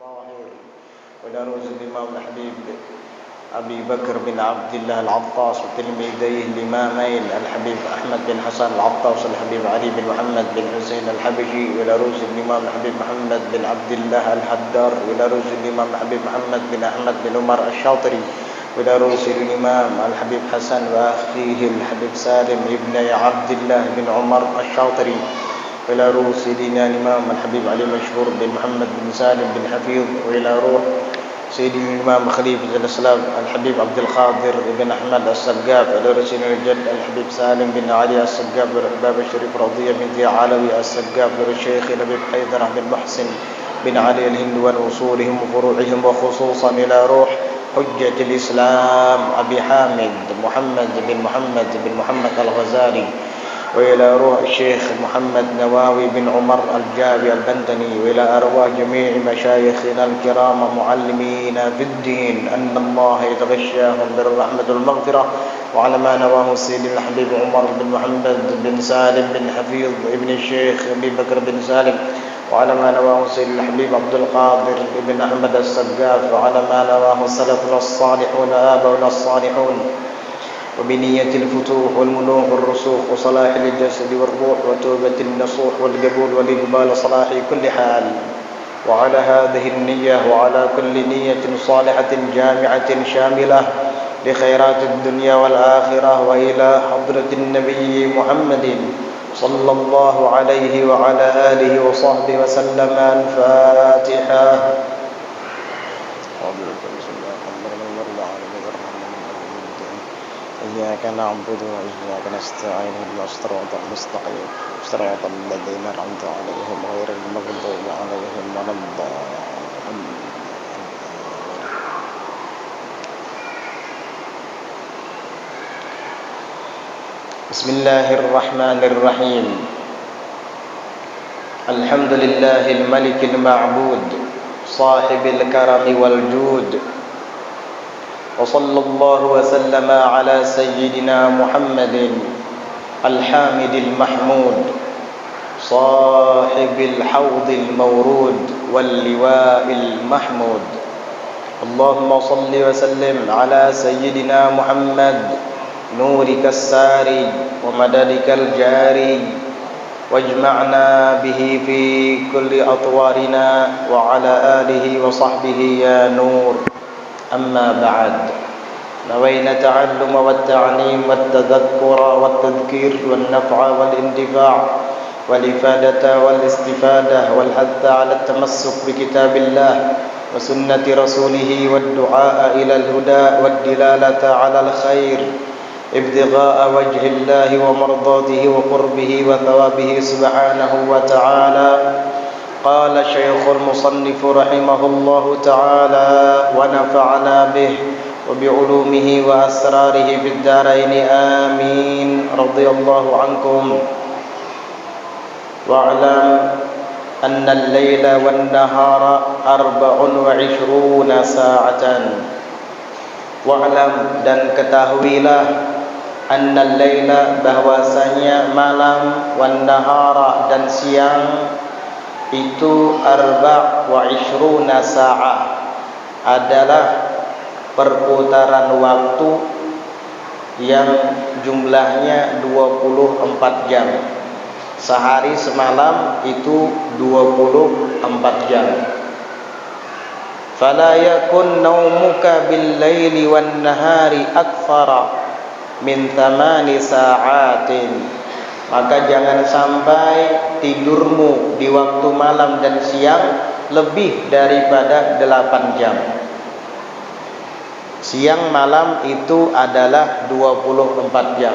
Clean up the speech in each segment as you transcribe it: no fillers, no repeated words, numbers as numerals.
الطاهر وإلى روز الإمام الحبيب أبي بكر بن عبد الله العطاس وتلميذيه الإمامين الحبيب أحمد بن حسن العطاس والحبيب علي بن محمد بن حسين الحبشي وإلى روز الإمام الحبيب محمد بن عبد الله الحدار وإلى روز الإمام الحبيب محمد بن أحمد بن عمر الشاطري وإلى روز الإمام الحبيب حسن وأخيه الحبيب سالم ابن عبد الله بن عمر الشاطري وإلى روح سيدنا الإمام الحبيب علي مشهور بن محمد بن سالم بن حفيظ وإلى روح سيدنا الإمام خليفة الإسلام الحبيب عبد القادر بن أحمد السقاف وإلى روح سيدنا الجد الحبيب سالم بن علي السقاف والأحباب الشريف رضية بنت علوي السقاف والشيخ الحبيب حيدر بن محسن بن علي الهندوان وصولهم وفروعهم وخصوصا إلى روح حجة الإسلام أبي حامد محمد بن محمد الغزالي وإلى روح الشيخ محمد نواوي بن عمر الجابي البنتني وإلى أرواح جميع مشايخنا الكرام معلمينا في الدين أن الله يتغشاهم بالرحمة والمغفرة وعلى ما نواه سيد الحبيب عمر بن محمد بن سالم بن حفيظ ابن الشيخ أبي بكر بن سالم وعلى ما نواه سيد الحبيب عبد القادر بن أحمد السقاف وعلى ما نواه سلفنا الصالحون آباؤنا الصالحون وبنية الفتوح والمنوح والرسوخ وصلاح الجسد والروح وتوبة النصوح والقبول والإقبال صلاح كل حال وعلى هذه النية وعلى كل نية صالحة جامعة شاملة لخيرات الدنيا والآخرة وإلى حضرة النبي محمد صلى الله عليه وعلى آله وصحبه وسلم. الفاتحة. إياك نعبد وإياك نستعين اهدنا الصراط المستقيم صراط الذين أنعمت عليهم غير المغضوب عليهم ولا الضالين. بسم الله الرحمن الرحيم. الحمد لله الملك المعبود صاحب الكرم والجود وصلى الله وسلم على سيدنا محمد الحامد المحمود صاحب الحوض المورود واللواء المحمود. اللهم صل وسلم على سيدنا محمد نورك الساري ومددك الجاري واجمعنا به في كل أطوارنا وعلى آله وصحبه يا نور. أما بعد، نوينا التعلم والتعليم والتذكر والتذكير والنفع والانتفاع والإفادة والاستفادة والحث على التمسك بكتاب الله وسنة رسوله والدعاء إلى الهدى والدلالة على الخير ابتغاء وجه الله ومرضاته وقربه وثوابه سبحانه وتعالى. قال شيخ المصنف رحمه الله تعالى ونفعنا به وبعلومه وأسراره في الدارين آمين. رضي الله عنكم. واعلم أن الليل والنهار 24 ساعة. Wa'lam, dan ketahuilah, annal laila, bahwasanya malam, wan nahara, dan siang itu 24 sa'ah adalah perputaran waktu yang jumlahnya 24 jam. Sehari semalam itu 24 jam. Fala yakun naumuka bil laili wan nahari akthara min 8 sa'atin. Maka jangan sampai tidurmu di waktu malam dan siang lebih daripada 8 jam. Siang malam itu adalah 24 jam.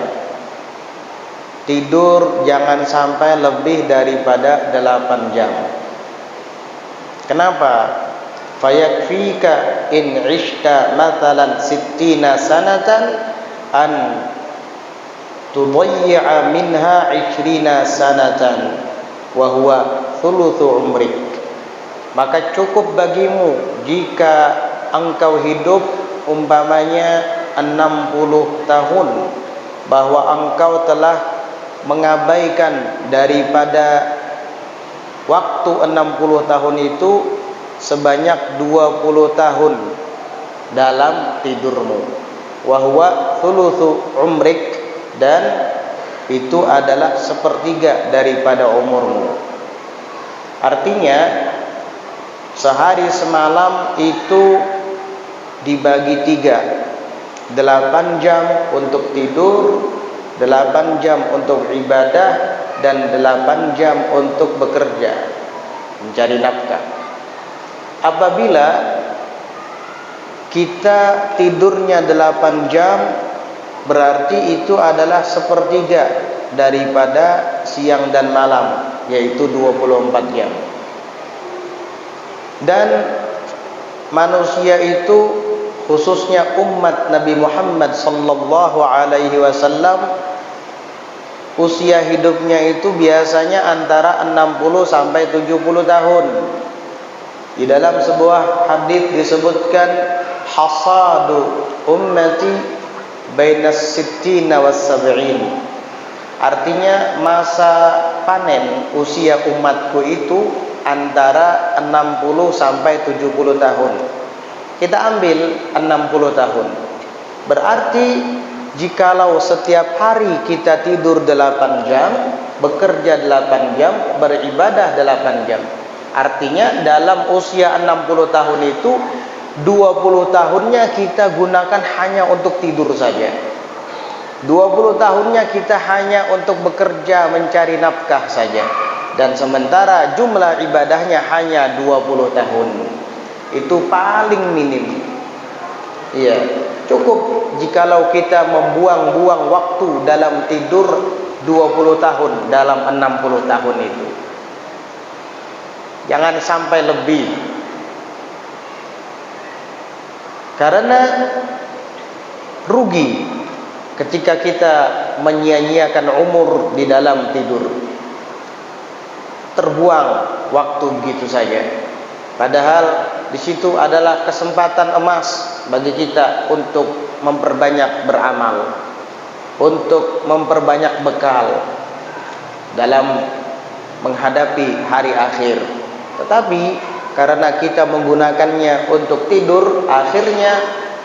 Tidur jangan sampai lebih daripada 8 jam. Kenapa? Fayakfika in ishta mathalan 60 sanatan an tudayya minha 20 sanatan wa huwa thuluthu umrik. Maka cukup bagimu jika engkau hidup umpamanya 60 tahun, bahwa engkau telah mengabaikan daripada waktu 60 tahun itu sebanyak 20 tahun dalam tidurmu. Wa huwa thulutsu umrik, dan itu adalah sepertiga daripada umurmu. Artinya sehari semalam itu dibagi 3, 8 jam untuk tidur, 8 jam untuk ibadah, dan 8 jam untuk bekerja, mencari nafkah. Apabila kita tidurnya 8 jam, berarti itu adalah sepertiga daripada siang dan malam, yaitu 24 jam. Dan manusia itu, khususnya umat Nabi Muhammad sallallahu alaihi wasallam, usia hidupnya itu biasanya antara 60 sampai 70 tahun. Di dalam sebuah hadis disebutkan hasadu ummati bainas sittina was sab'in. Artinya masa panen usia umatku itu antara 60 sampai 70 tahun. Kita ambil 60 tahun. Berarti jikalau setiap hari kita tidur 8 jam, bekerja 8 jam, beribadah 8 jam. Artinya dalam usia 60 tahun itu 20 tahunnya kita gunakan hanya untuk tidur saja. 20 tahunnya kita hanya untuk bekerja mencari nafkah saja. Dan sementara jumlah ibadahnya hanya 20 tahun. Itu paling minim. Iya, cukup jikalau kita membuang-buang waktu dalam tidur 20 tahun dalam 60 tahun itu. Jangan sampai lebih. Karena rugi ketika kita menyia-nyiakan umur di dalam tidur. Terbuang waktu begitu saja. Padahal di situ adalah kesempatan emas bagi kita untuk memperbanyak beramal, untuk memperbanyak bekal dalam menghadapi hari akhir. Tetapi karena kita menggunakannya untuk tidur, akhirnya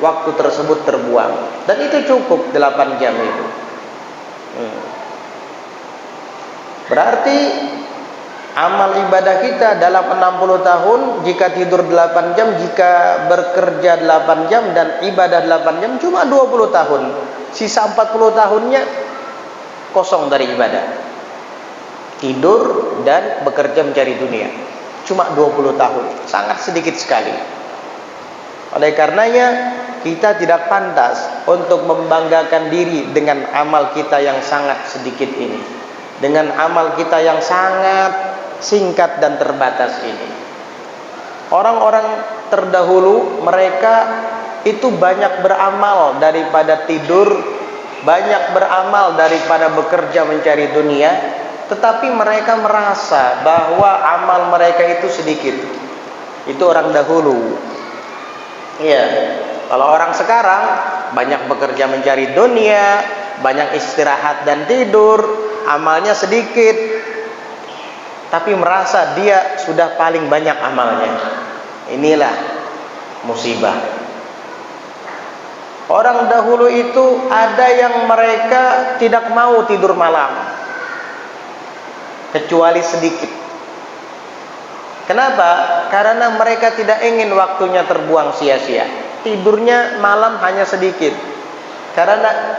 waktu tersebut terbuang. Dan itu cukup 8 jam itu. Berarti amal ibadah kita dalam 60 tahun, jika tidur 8 jam, jika bekerja 8 jam, dan ibadah 8 jam, cuma 20 tahun. Sisa 40 tahunnya kosong dari ibadah, tidur dan bekerja mencari dunia. Cuma 20 tahun, sangat sedikit sekali. Oleh karenanya kita tidak pantas untuk membanggakan diri dengan amal kita yang sangat sedikit ini, dengan amal kita yang sangat singkat dan terbatas ini. Orang-orang terdahulu, mereka itu banyak beramal daripada tidur, banyak beramal daripada bekerja mencari dunia. Tetapi mereka merasa bahwa amal mereka itu sedikit. Itu orang dahulu. Iya. Kalau orang sekarang banyak bekerja mencari dunia, banyak istirahat dan tidur, amalnya sedikit, tapi merasa dia sudah paling banyak amalnya. Inilah musibah. Orang dahulu itu ada yang mereka tidak mau tidur malam, kecuali sedikit. Kenapa? Karena mereka tidak ingin waktunya terbuang sia-sia. Tidurnya malam hanya sedikit. Karena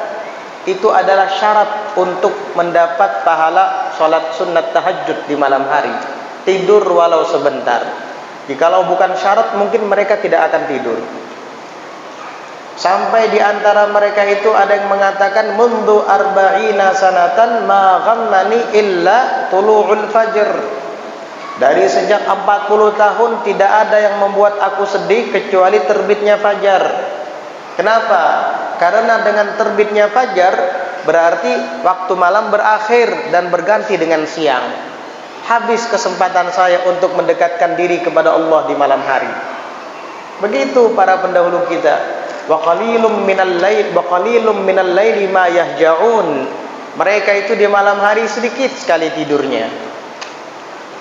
itu adalah syarat untuk mendapat pahala sholat sunnat tahajud di malam hari. Tidur walau sebentar. Jikalau bukan syarat, mungkin mereka tidak akan tidur. Sampai di antara mereka itu ada yang mengatakan, mundu arba'ina sanatan ma ghammani illa tulu'ul fajr. Dari sejak 40 tahun tidak ada yang membuat aku sedih kecuali terbitnya fajar. Kenapa? Karena dengan terbitnya fajar berarti waktu malam berakhir dan berganti dengan siang. Habis kesempatan saya untuk mendekatkan diri kepada Allah di malam hari. Begitu para pendahulu kita. Wa qalilum minal laili ma yahja'un. Mereka itu di malam hari sedikit sekali tidurnya.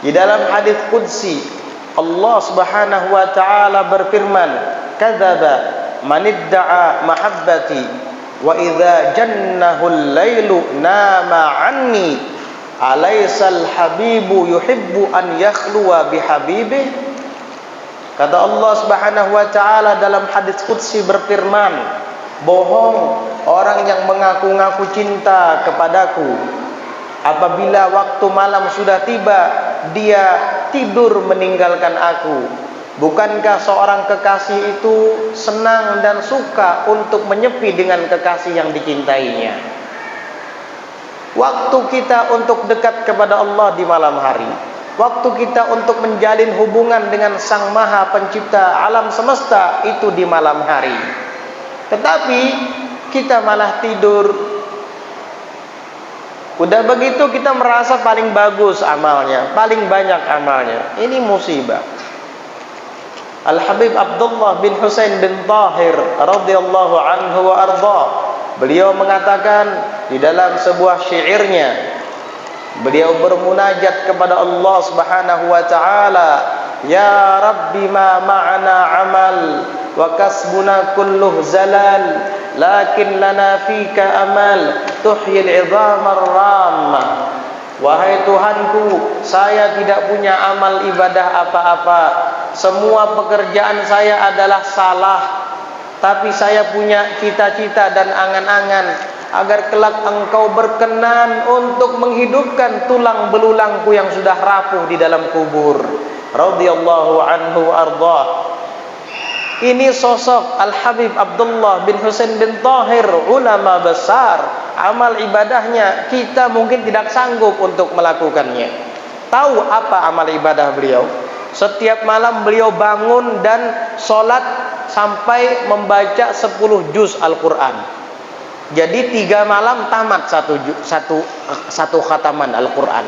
Di dalam hadis qudsi Allah Subhanahu wa taala berfirman, "Kadzaba man idda'a mahabbati wa idza jannahul lailu nama anni alaysal habibu yuhibbu an yakhluwa bihabibih." Kata Allah Subhanahu wa taala dalam hadis qudsi berfirman, bohong orang yang mengaku-ngaku cinta kepadaku apabila waktu malam sudah tiba dia tidur meninggalkan aku. Bukankah seorang kekasih itu senang dan suka untuk menyepi dengan kekasih yang dicintainya? Waktu kita untuk dekat kepada Allah di malam hari, waktu kita untuk menjalin hubungan dengan Sang Maha Pencipta alam semesta itu di malam hari. Tetapi kita malah tidur. Udah begitu kita merasa paling bagus amalnya, paling banyak amalnya. Ini musibah. Al-Habib Abdullah bin Husain bin Tahir radhiyallahu anhu wa arda, beliau mengatakan di dalam sebuah syairnya, beliau bermunajat kepada Allah Subhanahu wa taala, "Ya Rabbi ma ma'ana amal wa kasbuna kulluh zalal, lakin lana fika amal tuhyil 'idhamar ramah." Wahai Tuhanku, saya tidak punya amal ibadah apa-apa. Semua pekerjaan saya adalah salah. Tapi saya punya cita-cita dan angan-angan agar kelak Engkau berkenan untuk menghidupkan tulang belulangku yang sudah rapuh di dalam kubur. Radhiyallahu anhu arda. Ini sosok Al-Habib Abdullah bin Husain bin Tahir, ulama besar. Amal ibadahnya kita mungkin tidak sanggup untuk melakukannya. Tahu apa amal ibadah beliau? Setiap malam beliau bangun dan sholat sampai membaca 10 juz Al-Quran. Jadi 3 malam tamat satu khataman Al-Quran.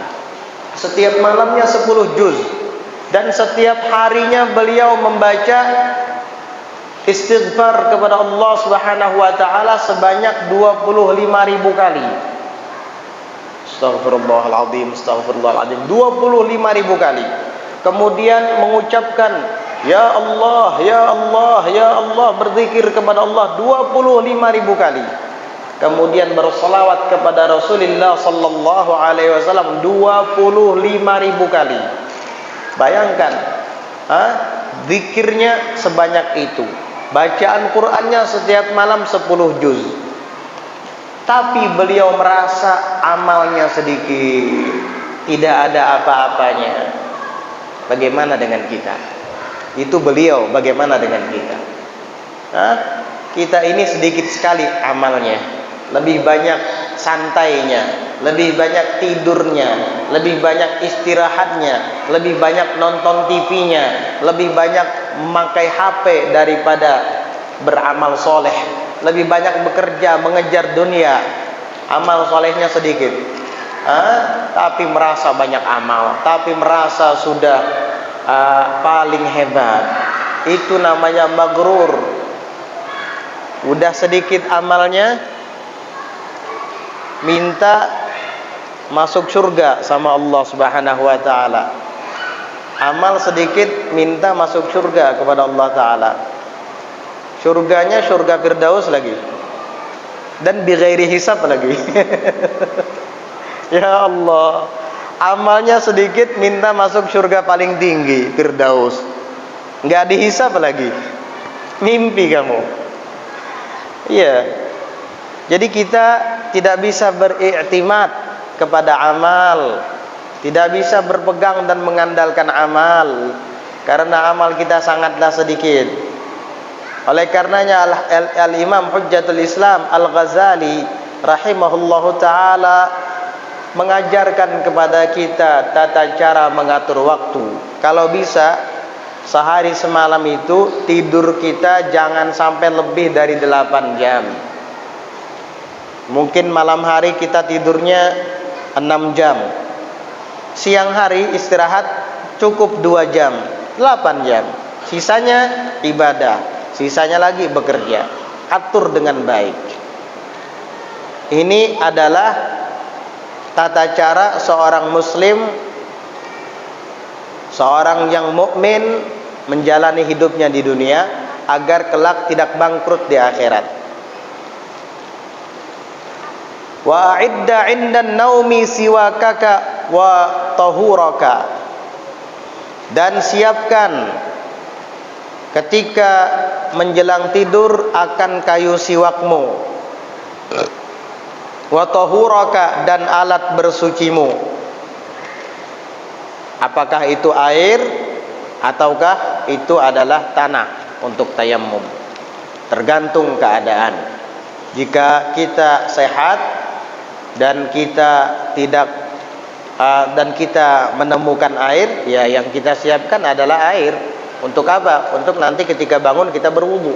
Setiap malamnya 10 juz. Dan setiap harinya beliau membaca istighfar kepada Allah Subhanahu wa taala sebanyak 25.000 kali. Astaghfirullahaladzim, astaghfirullahaladzim, 25.000 kali. Kemudian mengucapkan ya Allah, ya Allah, ya Allah, berzikir kepada Allah 25.000 kali. Kemudian bersolawat kepada Rasulullah sallallahu alaihi wasallam 25.000 kali. Bayangkan, zikirnya sebanyak itu. Bacaan Qur'annya setiap malam 10 juz. Tapi beliau merasa amalnya sedikit, tidak ada apa-apanya. Bagaimana dengan kita? Itu beliau, bagaimana dengan kita? Kita ini sedikit sekali amalnya. Lebih banyak santainya, lebih banyak tidurnya, lebih banyak istirahatnya, lebih banyak nonton TV-nya, lebih banyak memakai HP daripada beramal soleh, lebih banyak bekerja mengejar dunia, amal solehnya sedikit. Tapi merasa banyak amal, tapi merasa sudah paling hebat. Itu namanya maghrur. Udah sedikit amalnya, minta masuk surga sama Allah Subhanahu wa taala. Amal sedikit minta masuk surga kepada Allah taala. Surganya surga Firdaus lagi. Dan bighairi hisab lagi. Ya Allah. Amalnya sedikit minta masuk surga paling tinggi Firdaus. Enggak dihisab lagi. Mimpi kamu. Iya. Jadi kita tidak bisa beriktimat kepada amal, tidak bisa berpegang dan mengandalkan amal, karena amal kita sangatlah sedikit. Oleh karenanya Al-Imam Hujjatul Islam Al-Ghazali rahimahullahu ta'ala mengajarkan kepada kita tata cara mengatur waktu. Kalau bisa sehari semalam itu tidur kita jangan sampai lebih dari 8 jam. Mungkin malam hari kita tidurnya 6 jam. Siang hari istirahat cukup 2 jam, 8 jam. Sisanya ibadah, sisanya lagi bekerja. Atur dengan baik. Ini adalah tata cara seorang muslim seorang yang mukmin menjalani hidupnya di dunia agar kelak tidak bangkrut di akhirat. Wa a'idda 'indan naumi siwakaka wa tahuraka, dan siapkan ketika menjelang tidur akan kayu siwakmu, wa tahuraka, dan alat bersucimu. Apakah itu air ataukah itu adalah tanah untuk tayammum? Tergantung keadaan. Jika kita sehat dan kita tidak dan kita menemukan air, ya yang kita siapkan adalah air. Untuk apa? Untuk nanti ketika bangun kita berwudu.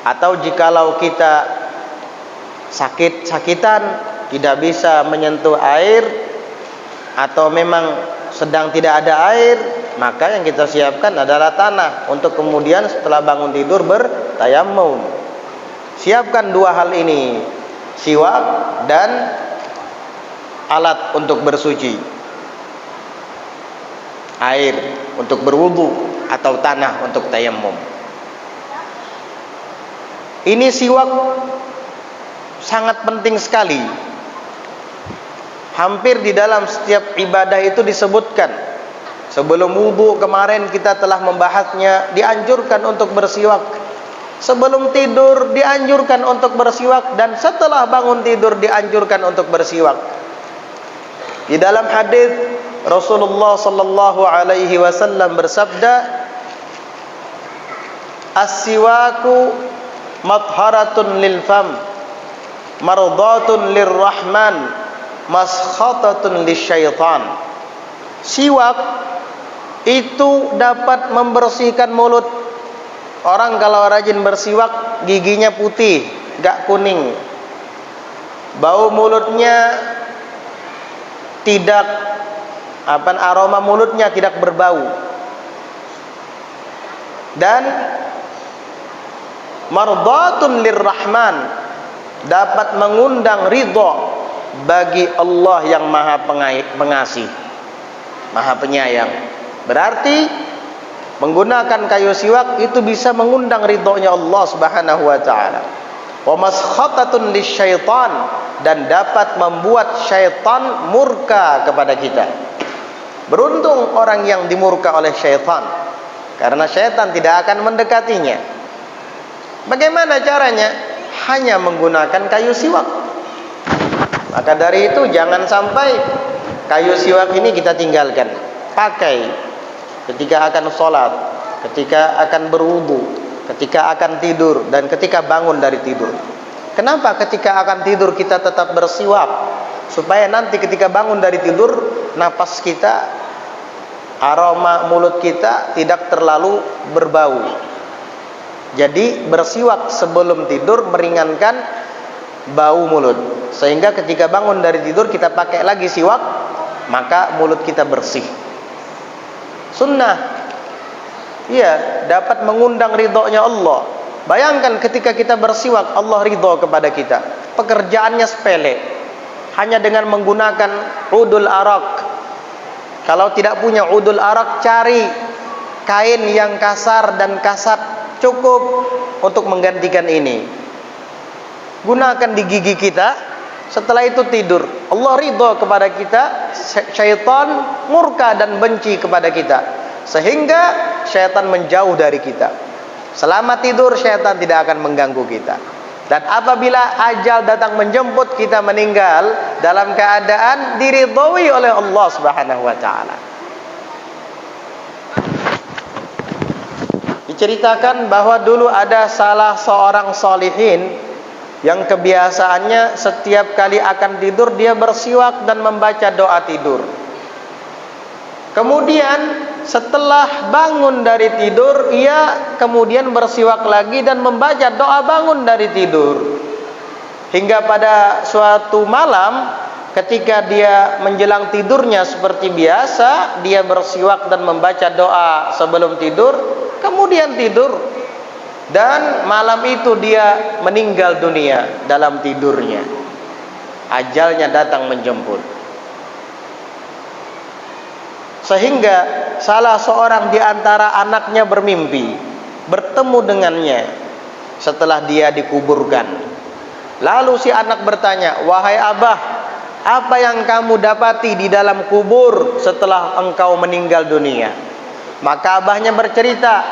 Atau jikalau kita sakit-sakitan, tidak bisa menyentuh air, atau memang sedang tidak ada air, maka yang kita siapkan adalah tanah untuk kemudian setelah bangun tidur bertayammum. Siapkan dua hal ini, siwak dan alat untuk bersuci, air untuk berwudu atau tanah untuk tayammum. Ini siwak sangat penting sekali. Hampir di dalam setiap ibadah itu disebutkan. Sebelum wudu kemarin kita telah membahasnya, dianjurkan untuk bersiwak. Sebelum tidur dianjurkan untuk bersiwak, dan setelah bangun tidur dianjurkan untuk bersiwak. Di dalam hadis Rasulullah sallallahu alaihi wasallam bersabda, "As-siwaku matharatun lil fam, mardatun lirrahman, maskhatatun lisyaitan." Siwak itu dapat membersihkan mulut. Orang kalau rajin bersiwak, giginya putih, gak kuning. Bau mulutnya tidak aroma mulutnya tidak berbau. Dan mardatun lirrahman, dapat mengundang ridha bagi Allah yang Maha Pengasih, Maha Penyayang. Berarti menggunakan kayu siwak itu bisa mengundang ridhonya Allah Subhanahu wa taala. Wa maskhatatun lisyaitan, dan dapat membuat syaitan murka kepada kita. Beruntung orang yang dimurka oleh syaitan, karena syaitan tidak akan mendekatinya. Bagaimana caranya? Hanya menggunakan kayu siwak. Maka dari itu jangan sampai kayu siwak ini kita tinggalkan. Pakai ketika akan sholat, ketika akan berwudu, ketika akan tidur, dan ketika bangun dari tidur. Kenapa ketika akan tidur kita tetap bersiwak? Supaya nanti ketika bangun dari tidur, napas kita, aroma mulut kita tidak terlalu berbau. Jadi bersiwak sebelum tidur meringankan bau mulut, sehingga ketika bangun dari tidur kita pakai lagi siwak, maka mulut kita bersih. Sunnah, ya, dapat mengundang ridhonya Allah. Bayangkan ketika kita bersiwak, Allah ridho kepada kita. Pekerjaannya sepele, hanya dengan menggunakan udul arak. Kalau tidak punya udul arak, cari kain yang kasar dan kasat, cukup untuk menggantikan ini. Gunakan di gigi kita, setelah itu tidur. Allah ridho kepada kita, syaitan murka dan benci kepada kita, sehingga syaitan menjauh dari kita. Selama tidur syaitan tidak akan mengganggu kita. Dan apabila ajal datang menjemput, kita meninggal dalam keadaan diridhoi oleh Allah Subhanahu wa taala. Diceritakan bahwa dulu ada salah seorang sholihin yang kebiasaannya setiap kali akan tidur dia bersiwak dan membaca doa tidur. Kemudian setelah bangun dari tidur, ia kemudian bersiwak lagi dan membaca doa bangun dari tidur. Hingga pada suatu malam ketika dia menjelang tidurnya seperti biasa, dia bersiwak dan membaca doa sebelum tidur, kemudian tidur. Dan malam itu dia meninggal dunia dalam tidurnya. Ajalnya datang menjemput. Sehingga salah seorang di antara anaknya bermimpi bertemu dengannya setelah dia dikuburkan. Lalu si anak bertanya, "Wahai abah, apa yang kamu dapati di dalam kubur setelah engkau meninggal dunia?" Maka abahnya bercerita,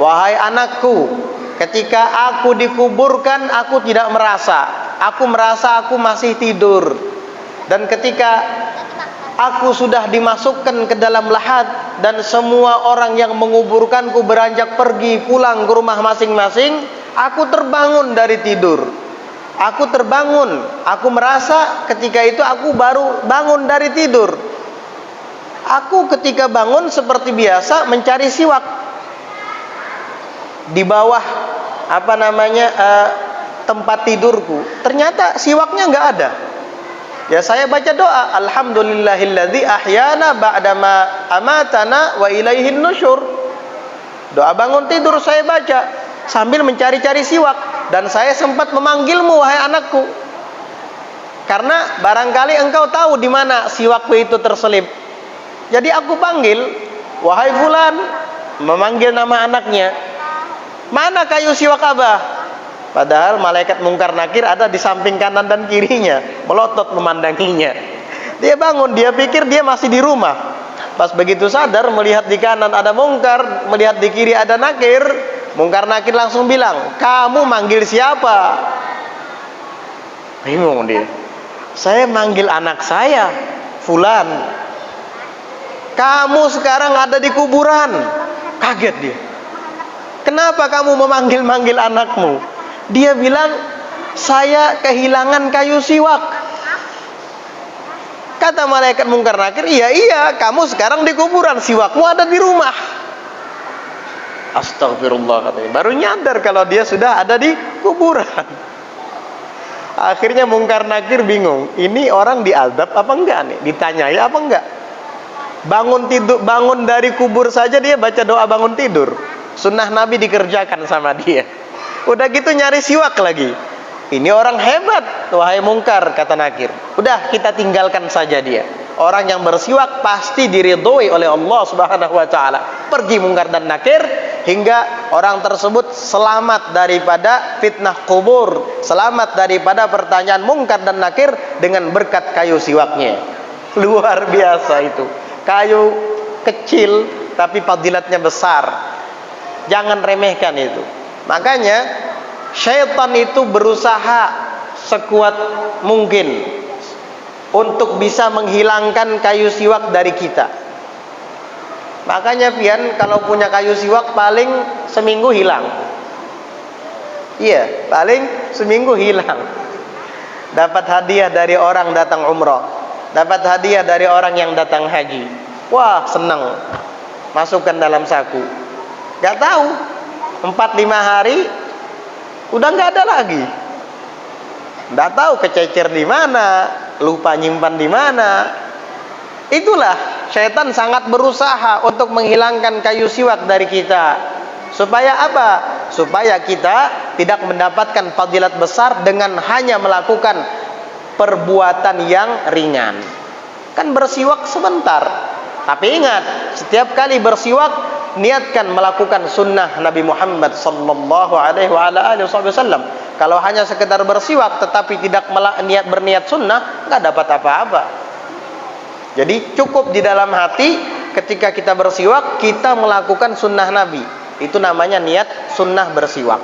"Wahai anakku, ketika aku dikuburkan aku tidak merasa. Aku merasa aku masih tidur. Dan ketika aku sudah dimasukkan ke dalam lahat dan semua orang yang menguburkanku beranjak pergi pulang ke rumah masing-masing, aku terbangun dari tidur. Aku terbangun, aku merasa ketika itu aku baru bangun dari tidur. Aku ketika bangun seperti biasa mencari siwak di bawah tempat tidurku. Ternyata siwaknya nggak ada. Ya saya baca doa, alhamdulillahilladzi ahyana ba'dama amatana wa ilaihin nusyur. Doa bangun tidur saya baca sambil mencari-cari siwak. Dan saya sempat memanggilmu, wahai anakku, karena barangkali engkau tahu di mana siwakku itu terselip. Jadi aku panggil, wahai fulan, memanggil nama anaknya. Mana kayu siwak abah? Padahal malaikat mungkar nakir ada di samping kanan dan kirinya, melotot memandanginya. Dia bangun, dia pikir dia masih di rumah. Pas begitu sadar, melihat di kanan ada mungkar, melihat di kiri ada nakir, mungkar nakir langsung bilang, "Kamu manggil siapa?" Bingung dia. "Saya manggil anak saya, fulan." "Kamu sekarang ada di kuburan." Kaget dia. "Kenapa kamu memanggil-manggil anakmu?" Dia bilang, "Saya kehilangan kayu siwak." Kata malaikat mungkar nakir, iya, kamu sekarang di kuburan, siwakmu ada di rumah." Astagfirullah, katanya. Baru nyadar kalau dia sudah ada di kuburan. Akhirnya mungkar nakir bingung, ini orang diazab apa enggak nih? Ditanyai apa enggak? Bangun dari kubur saja dia baca doa bangun tidur. Sunnah Nabi dikerjakan sama dia. Udah gitu nyari siwak lagi. Ini orang hebat, wahai mungkar, kata nakir. Udah kita tinggalkan saja dia. Orang yang bersiwak pasti diridhoi oleh Allah Subhanahu wa taala. Pergi mungkar dan nakir hingga orang tersebut selamat daripada fitnah kubur, selamat daripada pertanyaan mungkar dan nakir dengan berkat kayu siwaknya. Luar biasa itu. Kayu kecil tapi fadilatnya besar. Jangan remehkan itu. Makanya syaitan itu berusaha sekuat mungkin untuk bisa menghilangkan kayu siwak dari kita. Makanya pian kalau punya kayu siwak paling seminggu hilang. Iya, paling seminggu hilang. Dapat hadiah dari orang datang umroh, dapat hadiah dari orang yang datang haji. Wah, senang. Masukkan dalam saku. Gak tahu 4-5 hari udah nggak ada lagi. Nggak tahu kececer di mana, lupa nyimpan di mana. Itulah syaitan sangat berusaha untuk menghilangkan kayu siwak dari kita. Supaya apa? Supaya kita tidak mendapatkan fadilat besar dengan hanya melakukan perbuatan yang ringan. Kan bersiwak sebentar. Tapi ingat, setiap kali bersiwak niatkan melakukan sunnah Nabi Muhammad sallallahu alaihi wasallam. Kalau hanya sekedar bersiwak tetapi tidak berniat sunnah, nggak dapat apa-apa. Jadi cukup di dalam hati ketika kita bersiwak kita melakukan sunnah Nabi. Itu namanya niat sunnah bersiwak.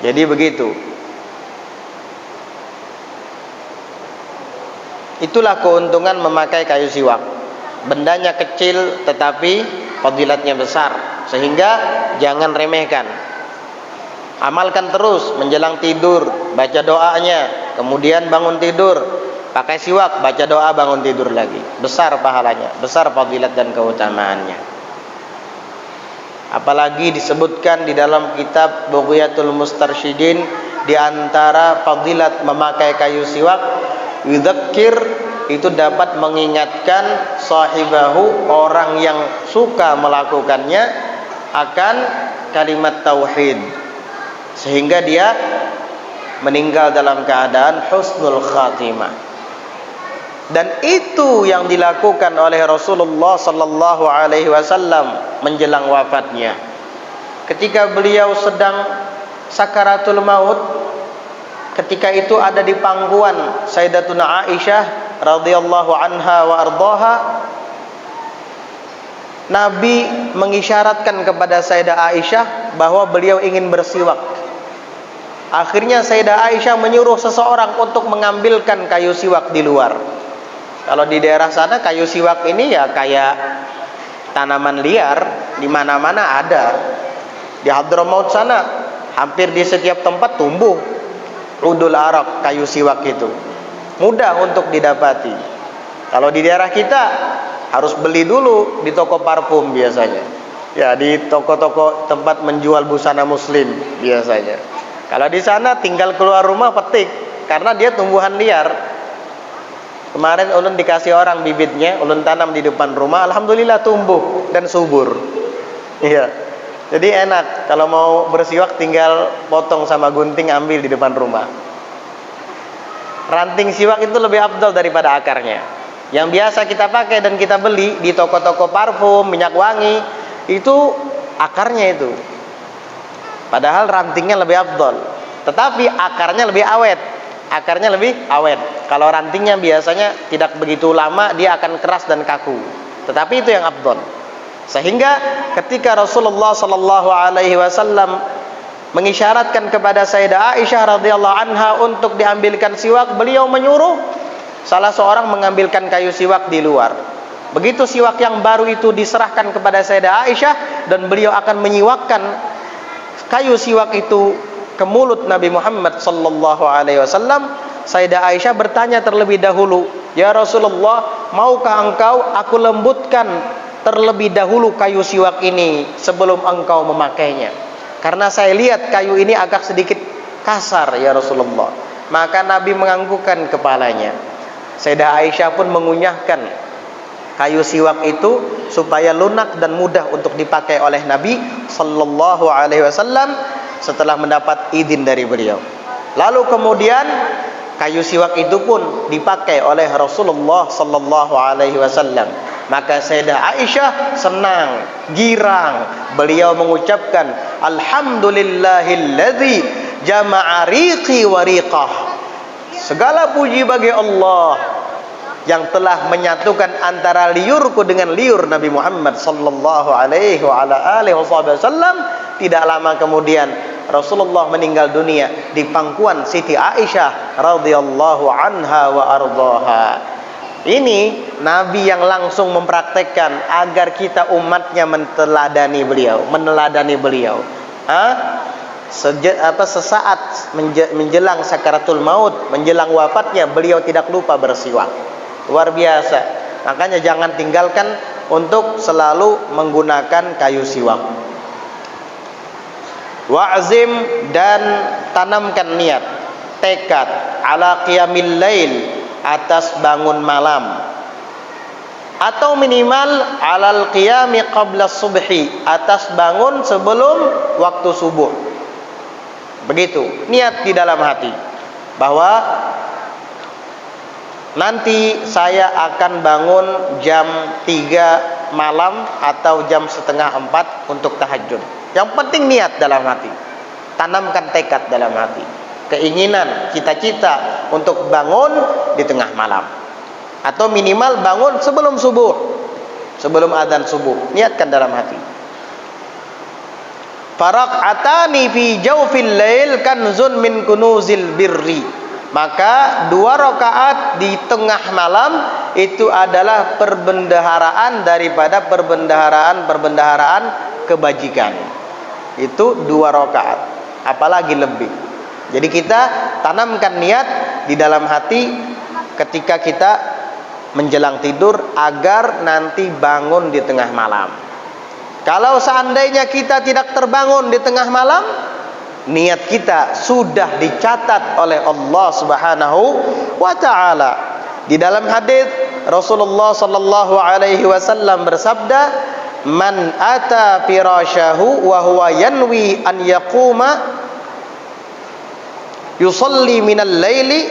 Jadi begitu. Itulah keuntungan memakai kayu siwak. Bendanya kecil tetapi fadilatnya besar, sehingga jangan remehkan. Amalkan terus menjelang tidur, baca doanya, kemudian bangun tidur, pakai siwak, baca doa bangun tidur lagi. Besar pahalanya, besar fadilat dan keutamaannya. Apalagi disebutkan di dalam kitab Bughyatul Mustarsyidin, di antara fadilat memakai kayu siwak, yudzakir, itu dapat mengingatkan sahibahu, orang yang suka melakukannya, akan kalimat tauhid, sehingga dia meninggal dalam keadaan husnul khatimah. Dan itu yang dilakukan oleh Rasulullah sallallahu alaihi wasallam menjelang wafatnya. Ketika beliau sedang sakaratul maut, ketika itu ada di pangkuan Sayyidatuna Aisyah radhiyallahu anha wa ardhaha, Nabi mengisyaratkan kepada Sayyidah Aisyah bahwa beliau ingin bersiwak. Akhirnya Sayyidah Aisyah menyuruh seseorang untuk mengambilkan kayu siwak di luar. Kalau di daerah sana kayu siwak ini ya kayak tanaman liar, di mana-mana ada. Di Hadramaut sana hampir di setiap tempat tumbuh udul arak, kayu siwak itu. Mudah untuk didapati. Kalau di daerah kita harus beli dulu di toko parfum biasanya. Ya, di toko-toko tempat menjual busana muslim biasanya. Kalau di sana tinggal keluar rumah petik karena dia tumbuhan liar. Kemarin ulun dikasih orang bibitnya, ulun tanam di depan rumah, alhamdulillah tumbuh dan subur. Iya. Jadi enak kalau mau bersiwak tinggal potong sama gunting ambil di depan rumah. Ranting siwak itu lebih afdal daripada akarnya. Yang biasa kita pakai dan kita beli di toko-toko parfum, minyak wangi, itu akarnya itu. Padahal rantingnya lebih afdal, tetapi akarnya lebih awet. Akarnya lebih awet. Kalau rantingnya biasanya tidak begitu lama, dia akan keras dan kaku. Tetapi itu yang afdal. Sehingga ketika Rasulullah sallallahu alaihi wasallam mengisyaratkan kepada Sayyidah Aisyah radhiyallahu anha untuk diambilkan siwak, beliau menyuruh salah seorang mengambilkan kayu siwak di luar. Begitu siwak yang baru itu diserahkan kepada Sayyidah Aisyah dan beliau akan menyiwakkan kayu siwak itu ke mulut Nabi Muhammad sallallahu alaihi wasallam, Sayyidah Aisyah bertanya terlebih dahulu, "Ya Rasulullah, maukah engkau aku lembutkan terlebih dahulu kayu siwak ini sebelum engkau memakainya? Karena saya lihat kayu ini agak sedikit kasar ya Rasulullah." Maka Nabi menganggukkan kepalanya. Sayyidah Aisyah pun mengunyahkan kayu siwak itu supaya lunak dan mudah untuk dipakai oleh Nabi sallallahu alaihi wasallam setelah mendapat izin dari beliau. Lalu kemudian kayu siwak itu pun dipakai oleh Rasulullah sallallahu alaihi wasallam. Maka Sayyidah Aisyah senang, girang. Beliau mengucapkan, "Alhamdulillahilladzi jama'a riqi wa riqah." Segala puji bagi Allah yang telah menyatukan antara liurku dengan liur Nabi Muhammad sallallahu alaihi wa ala alihi wasallam. Tidak lama kemudian Rasulullah meninggal dunia di pangkuan Siti Aisyah radhiyallahu anha wa ardhaha. Ini Nabi yang langsung mempraktekkan agar kita umatnya meneladani beliau. Sesaat menjelang sakaratul maut, menjelang wafatnya, beliau tidak lupa bersiwak. Luar biasa. Makanya jangan tinggalkan untuk selalu menggunakan kayu siwak. Wa'zim, dan tanamkan niat, tekad, ala qiyamil lail, atas bangun malam, atau minimal alal qiyami qabla subhi, atas bangun sebelum waktu subuh. Begitu, niat di dalam hati bahwa nanti saya akan bangun jam 3 malam atau jam setengah 4 untuk tahajud. Yang penting niat dalam hati. Tanamkan tekad dalam hati. Keinginan, cita-cita untuk bangun di tengah malam. Atau minimal bangun sebelum subuh. Sebelum adzan subuh. Niatkan dalam hati. Faraq'atani fi jawfil lail kanzun min kunuzil birri. Maka 2 rakaat di tengah malam itu adalah perbendaharaan daripada perbendaharaan kebajikan. Itu 2 rakaat, apalagi lebih. Jadi kita tanamkan niat di dalam hati ketika kita menjelang tidur agar nanti bangun di tengah malam. Kalau seandainya kita tidak terbangun di tengah malam, niat kita sudah dicatat oleh Allah Subhanahu wa taala. Di dalam hadis Rasulullah sallallahu alaihi wasallam bersabda, "Man ata firasyahu wa huwa yanwi an yaquma yusalli minal laili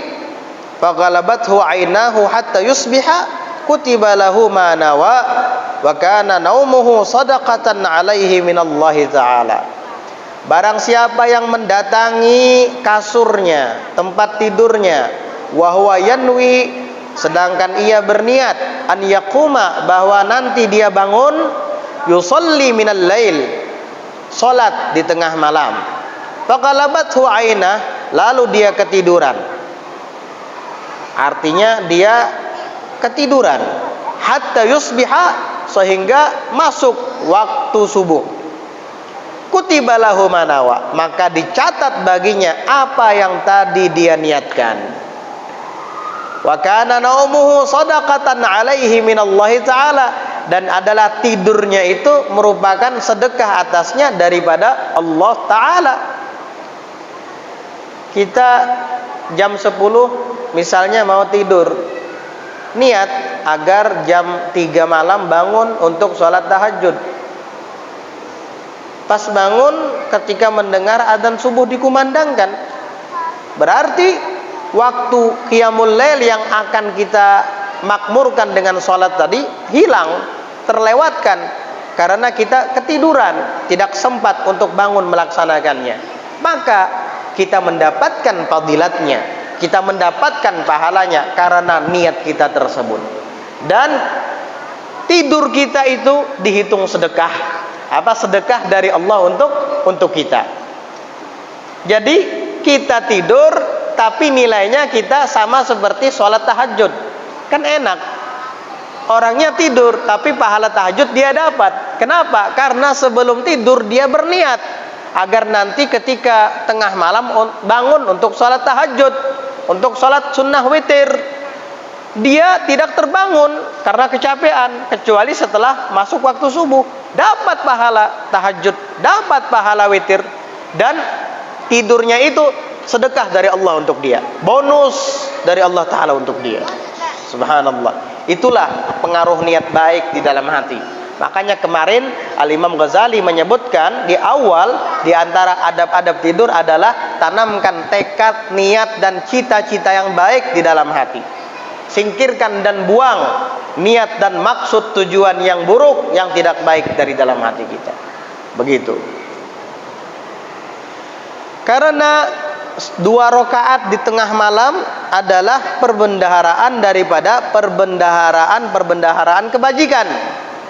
faghalabathu 'ainahu hatta yusbiha kutiba lahu ma nawa wa kana naumuhu shadaqatan 'alaihi minallahi ta'ala. Barang siapa yang mendatangi kasurnya, tempat tidurnya, wa huwa yanwi, sedangkan ia berniat, an yaquma, bahwa nanti dia bangun, yusalli minal lail, salat di tengah malam, faqalabathu ainah, lalu dia ketiduran. Artinya dia ketiduran hatta yusbiha, sehingga masuk waktu subuh. Kutiba lahu manawa, maka dicatat baginya apa yang tadi dia niatkan. Wa kana naumuhu shadaqatan 'alaihi minallahi ta'ala, dan adalah tidurnya itu merupakan sedekah atasnya daripada Allah Ta'ala. Kita jam 10 misalnya mau tidur, niat agar jam 3 malam bangun untuk sholat tahajud. Pas bangun ketika mendengar adzan subuh dikumandangkan, berarti waktu qiyamul lail yang akan kita makmurkan dengan sholat tadi hilang, terlewatkan karena kita ketiduran, tidak sempat untuk bangun melaksanakannya. Maka kita mendapatkan fadilatnya, kita mendapatkan pahalanya karena niat kita tersebut. Dan tidur kita itu dihitung sedekah. Apa? Sedekah dari Allah untuk kita. Jadi kita tidur tapi nilainya kita sama seperti sholat tahajud. Kan enak. Orangnya tidur tapi pahala tahajud dia dapat. Kenapa? Karena sebelum tidur dia berniat agar nanti ketika tengah malam bangun untuk sholat tahajud, untuk sholat sunnah witir, dia tidak terbangun karena kecapean, kecuali setelah masuk waktu subuh. Dapat pahala tahajud, dapat pahala witir, dan tidurnya itu sedekah dari Allah untuk dia, bonus dari Allah Ta'ala untuk dia. Subhanallah. Itulah pengaruh niat baik di dalam hati. Makanya kemarin Al-Imam Ghazali menyebutkan di awal, di antara adab-adab tidur adalah tanamkan tekad, niat, dan cita-cita yang baik di dalam hati. Singkirkan dan buang niat dan maksud tujuan yang buruk, yang tidak baik dari dalam hati kita. Begitu. Karena 2 rakaat di tengah malam adalah perbendaharaan daripada perbendaharaan kebajikan.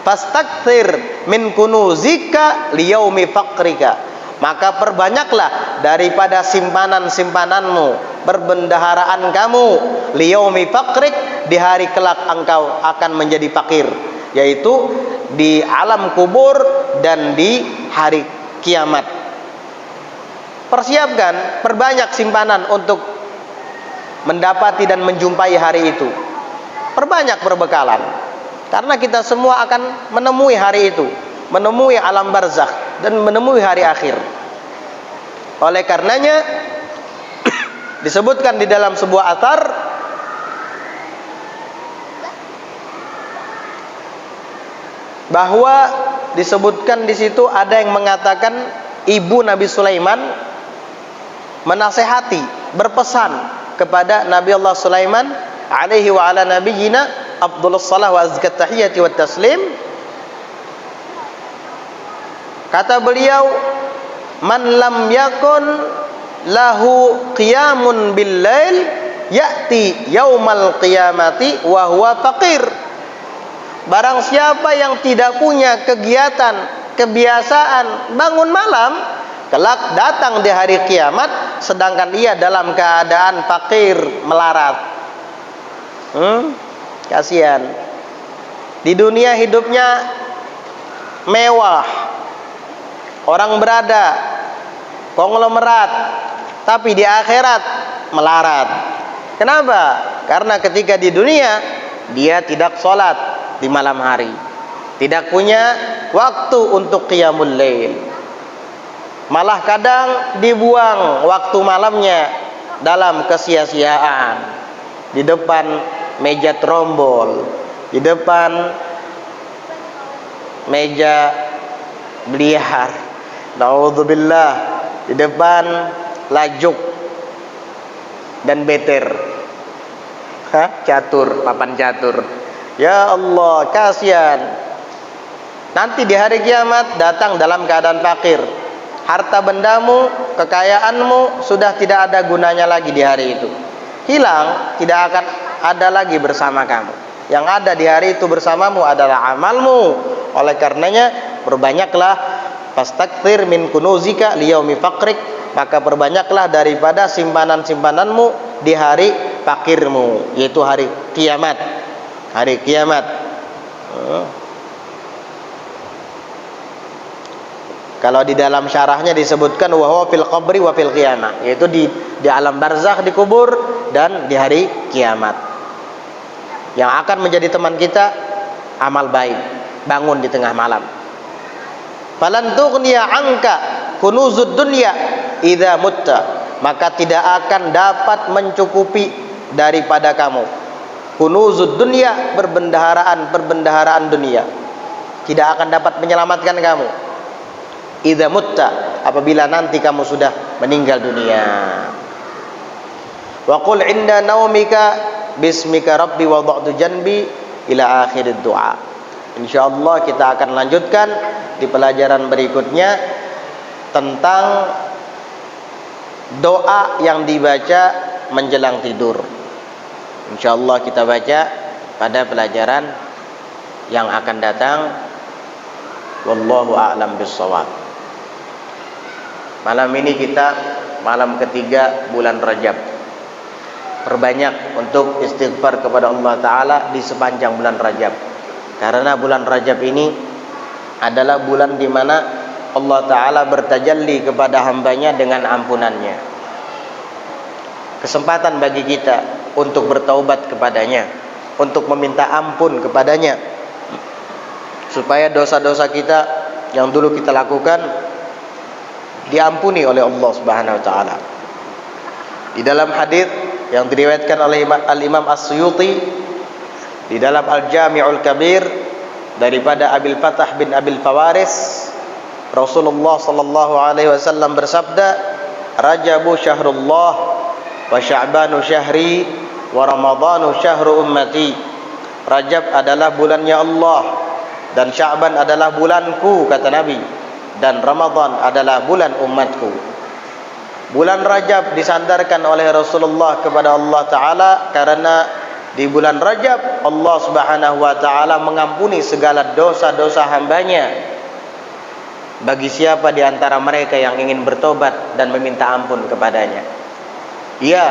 Fastakthir min kunuzika liyaumi faqrika, maka perbanyaklah daripada simpanan-simpananmu, perbendaharaan kamu, liyaumi faqrik, di hari kelak engkau akan menjadi fakir, yaitu di alam kubur dan di hari kiamat. Persiapkan, perbanyak simpanan untuk mendapati dan menjumpai hari itu. Perbanyak perbekalan, karena kita semua akan menemui hari itu, menemui alam barzakh dan menemui hari akhir. Oleh karenanya disebutkan di dalam sebuah athar bahwa disebutkan di situ ada yang mengatakan ibu Nabi Sulaiman menasehati, berpesan kepada Nabi Allah Sulaiman alaihi wa ala nabiyyina afdhalus shalah wa azkat tahiyyati wat taslim. Kata beliau, man lam yakun lahu qiyamun bil lail ya'ti yaumal qiyamati wa huwa faqir. Barang siapa yang tidak punya kegiatan, kebiasaan bangun malam, kelak datang di hari kiamat sedangkan ia dalam keadaan fakir, melarat. Kasihan. Di dunia hidupnya mewah, orang berada, konglomerat, tapi di akhirat melarat. Kenapa? Karena ketika di dunia dia tidak sholat di malam hari, tidak punya waktu untuk qiyamul lail, malah kadang dibuang waktu malamnya dalam kesia-siaan, di depan meja trombol, di depan meja biliar, naudzubillah, di depan lajuk dan beter. Catur, papan catur. Ya Allah, kasihan. Nanti di hari kiamat datang dalam keadaan fakir. Harta bendamu, kekayaanmu sudah tidak ada gunanya lagi di hari itu. Hilang, tidak akan ada lagi bersama kamu. Yang ada di hari itu bersamamu adalah amalmu. Oleh karenanya, perbanyaklah fastakthir min kunuzika liyaumi faqrik, maka perbanyaklah daripada simpanan-simpananmu di hari fakirmu, yaitu hari kiamat. Hari kiamat. Kalau di dalam syarahnya disebutkan wa huwa fil qabri wa fil qiyamah, yaitu di alam barzakh, di kubur, dan di hari kiamat. Yang akan menjadi teman kita amal baik, bangun di tengah malam. Falan tughniya anka kunuzud dunya idza mutta, maka tidak akan dapat mencukupi daripada kamu kunuzud dunya, perbendaharaan dunia, tidak akan dapat menyelamatkan kamu idza mutta, apabila nanti kamu sudah meninggal dunia. Wa qul inda naumika bismika rabbi wada'tu janbi ila akhir doa. Insyaallah kita akan lanjutkan di pelajaran berikutnya tentang doa yang dibaca menjelang tidur. Insyaallah kita baca pada pelajaran yang akan datang. Wallahu a'lam bissawab. Malam ini kita malam ketiga bulan Rajab. Perbanyak untuk istighfar kepada Allah Ta'ala di sepanjang bulan Rajab. Karena bulan Rajab ini adalah bulan di mana Allah Ta'ala bertajalli kepada hambanya dengan ampunannya. Kesempatan bagi kita untuk bertaubat kepadanya, untuk meminta ampun kepadanya, supaya dosa-dosa kita yang dulu kita lakukan diampuni oleh Allah Subhanahu wa taala. Di dalam hadis yang diriwayatkan oleh Al-Imam As-Suyuti di dalam Al-Jami'ul Kabir daripada Abil Fatah bin Abil Fawaris, Rasulullah sallallahu alaihi wasallam bersabda, "Rajabu syahrullah wa Sya'banu syahri wa Ramadhanu syahru ummati." Rajab adalah bulannya Allah dan Sya'ban adalah bulanku, kata Nabi, dan Ramadan adalah bulan umatku. Bulan Rajab disandarkan oleh Rasulullah kepada Allah Ta'ala karena di bulan Rajab Allah Subhanahu wa Ta'ala mengampuni segala dosa-dosa hambanya bagi siapa di antara mereka yang ingin bertobat dan meminta ampun kepadanya. Ya,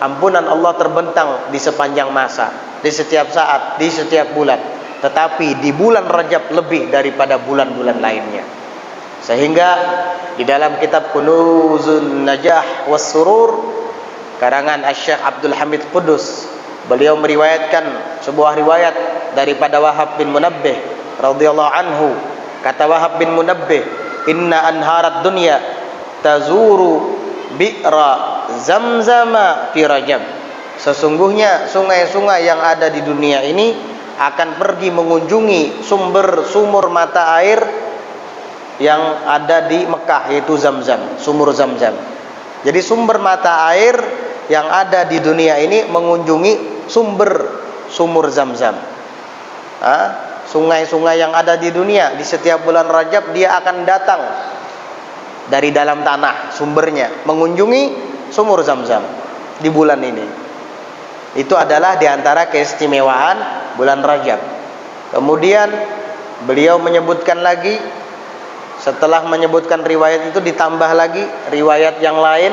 ampunan Allah terbentang di sepanjang masa, di setiap saat, di setiap bulan, tetapi di bulan Rajab lebih daripada bulan-bulan lainnya. Sehingga di dalam kitab Kunuzun Najah was Surur karangan Asy-Syaikh Abdul Hamid Qudus, beliau meriwayatkan sebuah riwayat daripada Wahab bin Munabbih radhiyallahu anhu. Kata Wahab bin Munabbih, "Inna anharat dunya tazuru bi'ra zamzama fi Rajab." Sesungguhnya sungai-sungai yang ada di dunia ini akan pergi mengunjungi sumur mata air yang ada di Mekah, yaitu Zamzam, sumur Zamzam. Jadi sumber mata air yang ada di dunia ini mengunjungi sumur Zamzam. Sungai-sungai yang ada di dunia di setiap bulan Rajab dia akan datang dari dalam tanah sumbernya mengunjungi sumur Zamzam di bulan ini. Itu adalah di antara keistimewaan bulan Rajab. Kemudian beliau menyebutkan lagi, setelah menyebutkan riwayat itu ditambah lagi riwayat yang lain.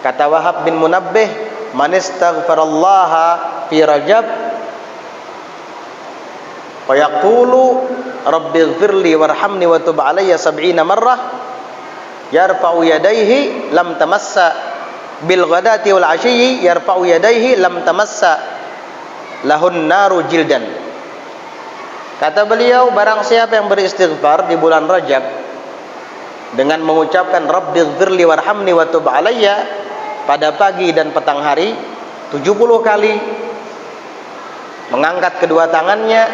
Kata Wahab bin Munabbih, "Man istaghfarallaha fi Rajab wa yaqulu rabbighfirli warhamni wa tub alayya 70 marrah yarfa'u yadayhi lam tamassa bil ghadati wal 'ashyi yarfa'u yadayhi lam tamassa lahun naru jildan." Kata beliau, barang siapa yang beristighfar di bulan Rajab dengan mengucapkan Rabbighfirli warhamni wa tub alayya pada pagi dan petang hari 70 kali, mengangkat kedua tangannya,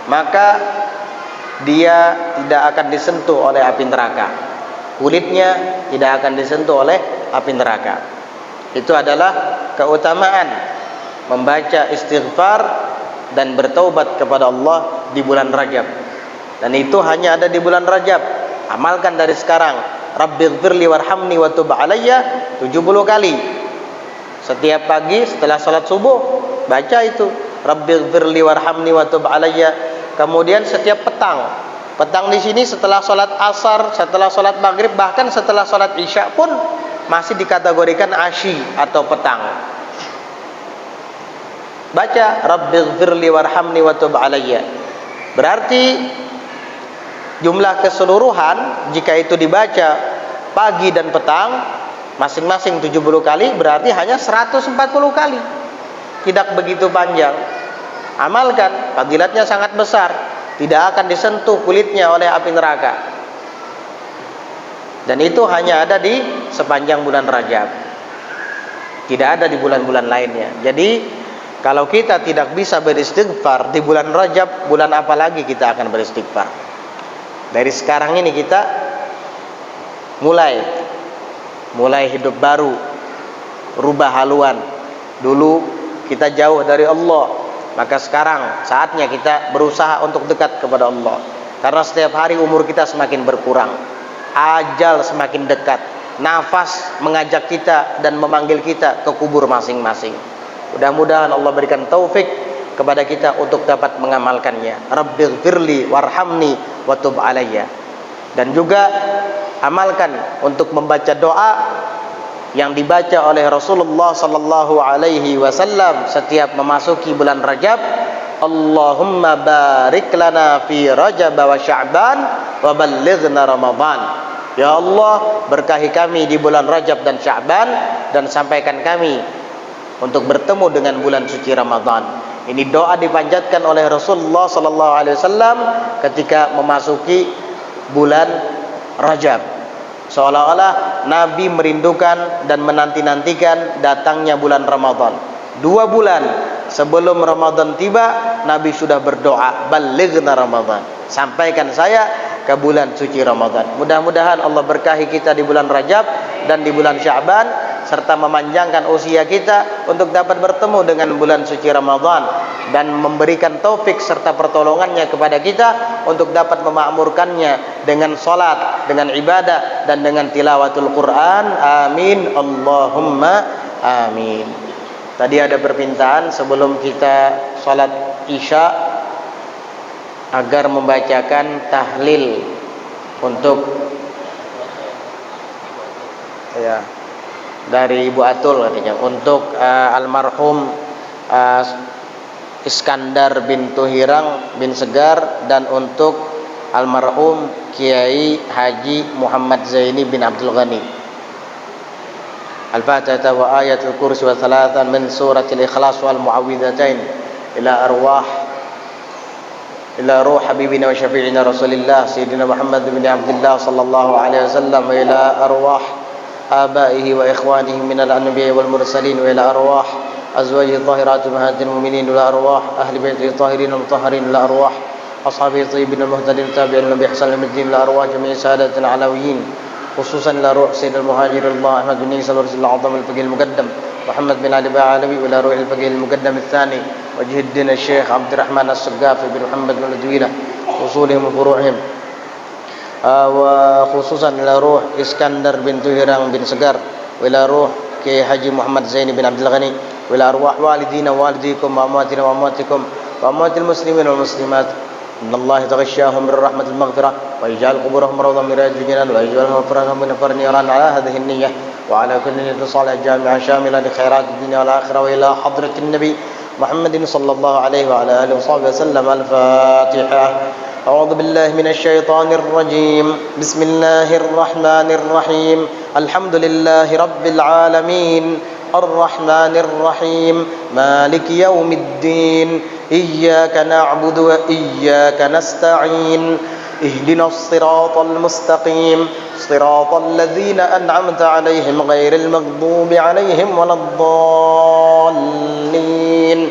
maka dia tidak akan disentuh oleh api neraka. Kulitnya tidak akan disentuh oleh api neraka. Itu adalah keutamaan membaca istighfar dan bertaubat kepada Allah di bulan Rajab. Dan itu hanya ada di bulan Rajab. Amalkan dari sekarang. Rabbighfirli warhamni wa tub alayya 70 kali. Setiap pagi setelah salat subuh baca itu. Rabbighfirli warhamni wa tub alayya. Kemudian setiap petang. Petang di sini setelah salat asar, setelah salat maghrib, bahkan setelah salat isya pun masih dikategorikan asyi atau petang. Baca Rabbighfirli warhamni wa tub alayya. Berarti jumlah keseluruhan jika itu dibaca pagi dan petang masing-masing 70 kali berarti hanya 140 kali. Tidak begitu panjang. Amalkan, fadilatnya sangat besar. Tidak akan disentuh kulitnya oleh api neraka. Dan itu hanya ada di sepanjang bulan Rajab. Tidak ada di bulan-bulan lainnya. Jadi kalau kita tidak bisa beristighfar di bulan Rajab, bulan apa lagi kita akan beristighfar? Dari sekarang ini kita mulai hidup baru, rubah haluan. Dulu kita jauh dari Allah, maka sekarang saatnya kita berusaha untuk dekat kepada Allah. Karena setiap hari umur kita semakin berkurang, ajal semakin dekat, nafas mengajak kita dan memanggil kita ke kubur masing-masing. Mudah-mudahan Allah berikan taufik kepada kita untuk dapat mengamalkannya. Rabbighfirli warhamni wa tub alayya. Dan juga amalkan untuk membaca doa yang dibaca oleh Rasulullah sallallahu alaihi wasallam setiap memasuki bulan Rajab. Allahumma barik lana fi Rajab wa Sya'ban wa ballighna Ramadan. Ya Allah, berkahi kami di bulan Rajab dan Sya'ban dan sampaikan kami untuk bertemu dengan bulan suci Ramadan. Ini doa dipanjatkan oleh Rasulullah sallallahu alaihi wasallam ketika memasuki bulan Rajab. Seolah-olah Nabi merindukan dan menanti-nantikan datangnya bulan Ramadan. 2 bulan sebelum Ramadan tiba, Nabi sudah berdoa, "Ballighna Ramadan." Sampaikan saya ke bulan suci Ramadan. Mudah-mudahan Allah berkahi kita di bulan Rajab dan di bulan Sya'ban, serta memanjangkan usia kita untuk dapat bertemu dengan bulan suci Ramadan dan memberikan taufik serta pertolongannya kepada kita untuk dapat memakmurkannya dengan salat, dengan ibadah dan dengan tilawatul Quran. Amin Allahumma amin. Tadi ada permintaan sebelum kita salat Isya agar membacakan tahlil untuk dari Ibu Atul katanya untuk almarhum Iskandar bin Tuhirang bin Segar dan untuk almarhum Kiai Haji Muhammad Zaini bin Abdul Ghani. Al-Fatihah wa ayatul kursi wa salatan min suratil ikhlas wal muawwidhatain ila ruh habibina wa syafi'ina Rasulillah Sayyidina Muhammad bin Abdullah sallallahu alaihi wasallam wa ila arwah آبائه وإخوانه من الأنبياء والمرسلين وإلى أرواح أزواجه الطاهرات أمهات المؤمنين وإلى أرواح أهل بيته الطاهرين المطهرين إلى أرواح أصحابه الطيبين المهتدين التابعين بإحسان إلى الدين إلى أرواح جميع سادة العلويين خصوصا إلى روح سيد المهاجر الله أحمد بن عيسى الرسول العظم الفقيه المقدم محمد بن علي العالمي وإلى روح الفقيه المقدم الثاني وجه الدين الشيخ عبد الرحمن السقافي بن محمد بن الدويلة وصولهم وفروعهم وخصوصا إلى روح إسكندر بن تهران بن سجار وإلى روح كي حجي محمد زين بن عبد الغني وإلى أرواح والدينا ووالديكم وأمواتنا وأمواتكم وأموات المسلمين والمسلمات إن الله تغشاهم بالرحمة المغفرة ويجعل قبورهم روضا من رياض الجنان ويجعلهم مغفرة من نفر النيران على هذه النية وعلى كل نية صالحة جامعة شاملة لخيرات الدنيا والآخرة وإلى حضرة النبي محمد صلى الله عليه وعلى آله وصحبه وسلم. الفاتحة. أعوذ بالله من الشيطان الرجيم. بسم الله الرحمن الرحيم. الحمد لله رب العالمين الرحمن الرحيم مالك يوم الدين إياك نعبد وإياك نستعين اهدنا الصراط المستقيم صراط الذين أنعمت عليهم غير المغضوب عليهم ولا الضالين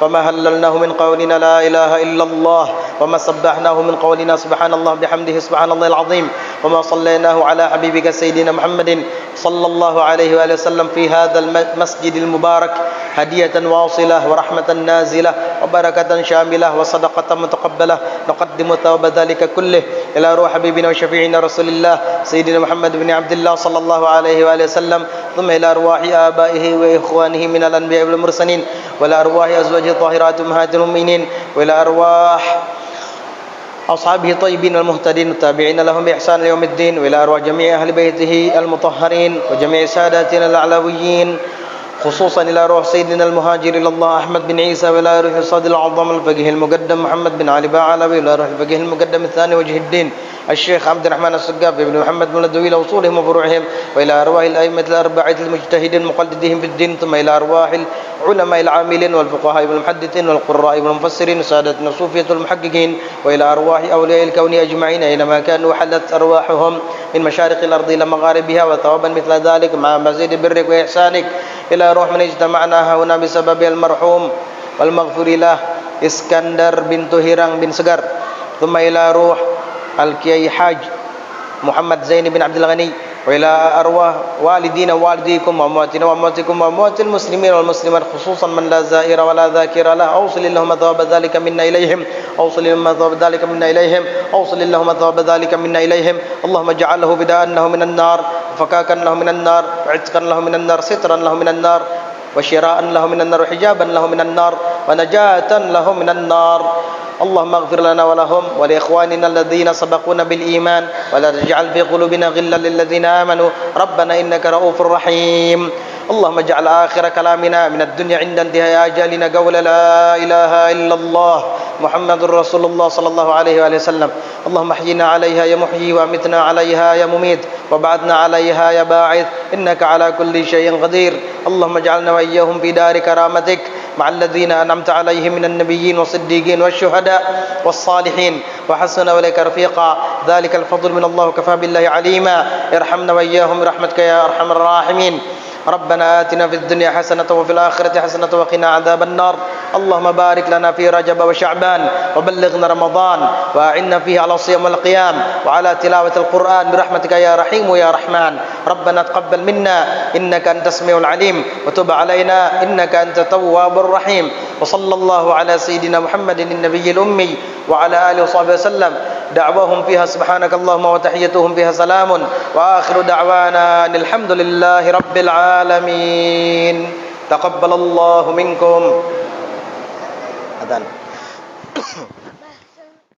وما هللناه من قولنا لا إله إلا الله وما سبحناه من قولنا سبحان الله بحمده سبحان الله العظيم وما صليناه على حبيبك سيدنا محمد صلى الله عليه وآله وسلم في هذا المسجد المبارك هدية واصلة ورحمة نازلة وبركة شاملة وصدقة متقبلة نقدم ثواب ذلك كله إلى روح حبيبنا وشفيعنا رسول الله سيدنا محمد بن عبد الله صلى الله عليه وآله وسلم ثم إلى أرواح آبائه وإخوانه من الأنبياء والمرسلين وإلى أرواح أزواجه الطاهرات أمهات المؤمنين وإلى أرواح أصحابه الطيبين المهتدين التابعين لهم بإحسان يوم الدين وإلى أرواح جميع أهل بيته المطهرين وجميع ساداتنا الأعلويين خصوصا إلى روح سيدنا المهاجر إلى الله أحمد بن عيسى وإلى روح الصادق العظام الفقيه المقدم محمد بن علي باعلوي وإلى روح الفقيه المقدم الثاني وجه الدين الشيخ عبد الرحمن السقافي بن محمد بن الدوي إلى أصولهم وفروعهم وإلى أرواح الأئمة الأربعة المجتهدين مقلدين في الدين ثم إلى أرواح العلماء العاملين والفقهاء والمحدثين والقراء والمفسرين وسادتنا الصوفية المحققين وإلى أرواح أولياء الكون أجمعين أينما كانوا حلت أرواحهم من مشارق الأرض إلى مغاربها وثوابا مثل ذلك مع مزيد برك وإحسانك إلى روح من اجتمعنا هنا بسبب المرحوم والمغفور له إسكندر بنت هيران بن سجر ثم إلى روح الكيي حاج محمد زين بن عبد الغني وإلى أرواح والدينا ووالديكم وأمواتنا وأمواتكم وأموات المسلمين والمسلمات خصوصا من لا زائر ولا ذاكر له أوصل اللهم ثواب ذلك منا إليهم أوصل اللهم ثواب ذلك منا إليهم أوصل اللهم ثواب ذلك منا إليهم اللهم اجعله بداء له من النار وفكاكا له من النار وعتقا له من النار سترا له من النار وشراء له من النار وحجابا له من النار ونجاة له من النار اللهم اغفر لنا ولهم ولإخواننا الذين سبقونا بالإيمان ولا تجعل في قلوبنا غلا للذين آمنوا ربنا إنك رؤوف رحيم اللهم اجعل آخر كلامنا من الدنيا عند انتهاء أجالنا قول لا إله إلا الله محمد رسول الله صلى الله عليه وآله وسلم اللهم احينا عليها يا محيي وامتنا عليها يا مميت وبعثنا عليها يا باعث إنك على كل شيء قدير اللهم اجعلنا وإياهم في دار كرامتك مع الذين أنعمت عليهم من النبيين والصديقين والشهداء والصالحين وحسن أولئك رفيقا ذلك الفضل من الله كفى بالله عليما ارحمنا وإياهم برحمتك يا أرحم الراحمين ربنا آتنا في الدنيا حسنة وفي الآخرة حسنة وقنا عذاب النار اللهم بارك لنا في رجب وشعبان وبلغنا رمضان وأعنا فيه على الصيام والقيام وعلى تلاوة القرآن برحمتك يا رحيم يا رحمن ربنا تقبل منا إنك أنت السميع العليم وتب علينا إنك أنت التواب الرحيم وصلى الله على سيدنا محمد النبي الأمي وعلى آله وصحبه وسلم دعواهم فيها سبحانك اللهم وتحيتهم فيها سلام وآخر دعوانا أن الحمد لله رب العالمين تقبل الله منكم أذان